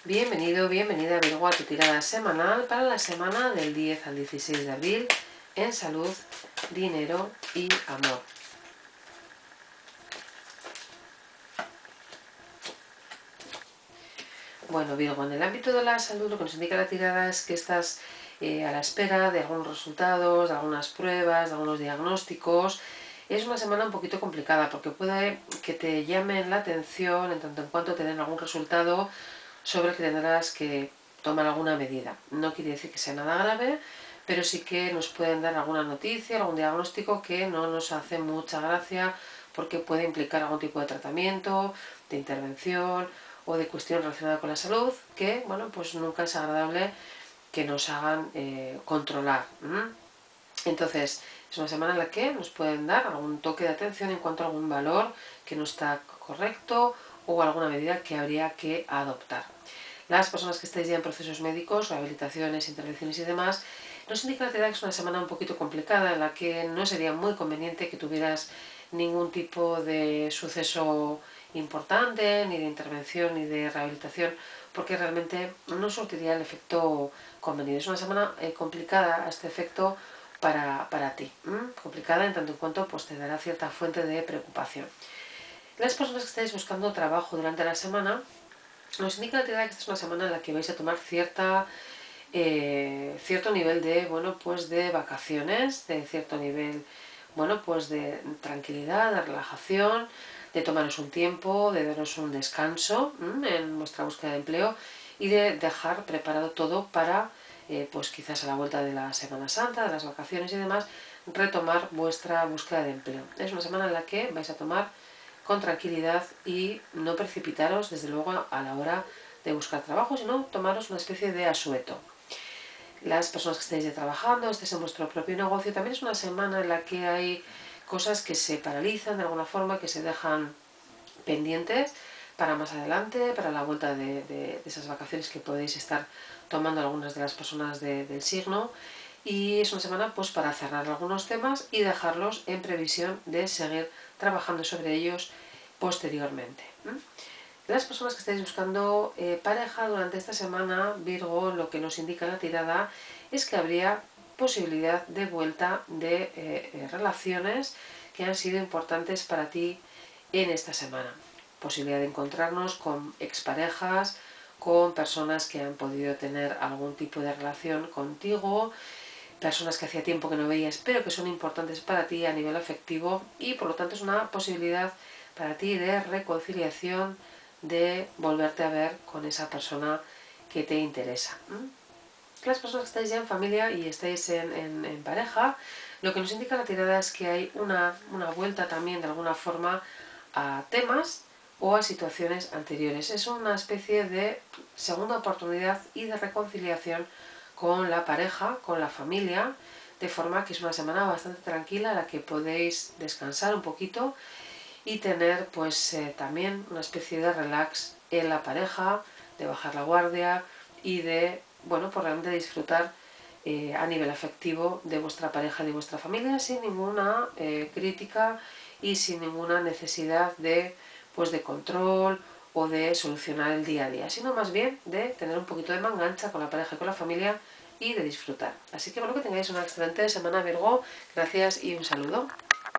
Bienvenido, bienvenida Virgo a tu tirada semanal para la semana del 10 al 16 de abril en salud, dinero y amor. Bueno, Virgo, en el ámbito de la salud lo que nos indica la tirada es que estás a la espera de algunos resultados, de algunas pruebas, de algunos diagnósticos. Es una semana un poquito complicada porque puede que te llamen la atención en tanto en cuanto te den algún resultado sobre el que tendrás que tomar alguna medida. No quiere decir que sea nada grave, pero sí que nos pueden dar alguna noticia, algún diagnóstico que no nos hace mucha gracia porque puede implicar algún tipo de tratamiento, de intervención o de cuestión relacionada con la salud que, bueno, pues nunca es agradable que nos hagan controlar. Entonces, es una semana en la que nos pueden dar algún toque de atención en cuanto a algún valor que no está correcto o alguna medida que habría que adoptar. Las personas que estáis ya en procesos médicos, rehabilitaciones, intervenciones y demás, nos indica la tirada que es una semana un poquito complicada en la que no sería muy conveniente que tuvieras ningún tipo de suceso importante, ni de intervención, ni de rehabilitación, porque realmente no surtiría el efecto convenido. Es una semana complicada a este efecto para ti. Complicada en tanto en cuanto pues, te dará cierta fuente de preocupación. Las personas que estáis buscando trabajo durante la semana, nos indica la tirada que esta es una semana en la que vais a tomar cierto nivel de, bueno, pues de vacaciones, de cierto nivel, bueno, pues de tranquilidad, de relajación, de tomaros un tiempo, de daros un descanso en vuestra búsqueda de empleo y de dejar preparado todo para, pues quizás a la vuelta de la Semana Santa, de las vacaciones y demás, retomar vuestra búsqueda de empleo. Es una semana en la que vais a tomar con tranquilidad y no precipitaros, desde luego, a la hora de buscar trabajo, sino tomaros una especie de asueto. Las personas que estáis ya trabajando, estáis en vuestro propio negocio, también es una semana en la que hay cosas que se paralizan de alguna forma, que se dejan pendientes para más adelante, para la vuelta de esas vacaciones que podéis estar tomando algunas de las personas del signo. Y es una semana pues para cerrar algunos temas y dejarlos en previsión de seguir trabajando sobre ellos posteriormente. Las personas que estáis buscando pareja durante esta semana, Virgo, lo que nos indica la tirada es que habría posibilidad de vuelta de relaciones que han sido importantes para ti en esta semana. Posibilidad de encontrarnos con exparejas, con personas que han podido tener algún tipo de relación contigo, personas que hacía tiempo que no veías, pero que son importantes para ti a nivel afectivo y por lo tanto es una posibilidad para ti de reconciliación, de volverte a ver con esa persona que te interesa. Las personas que estáis ya en familia y estáis en pareja, lo que nos indica la tirada es que hay una vuelta también de alguna forma a temas o a situaciones anteriores. Es una especie de segunda oportunidad y de reconciliación con la pareja, con la familia, de forma que es una semana bastante tranquila en la que podéis descansar un poquito y tener pues también una especie de relax en la pareja, de bajar la guardia y de, bueno, pues realmente disfrutar a nivel afectivo de vuestra pareja y de vuestra familia sin ninguna crítica y sin ninguna necesidad de, pues, de control o de solucionar el día a día, sino más bien de tener un poquito de mangancha con la pareja y con la familia y de disfrutar. Así que bueno, que tengáis una excelente semana, Virgo. Gracias y un saludo.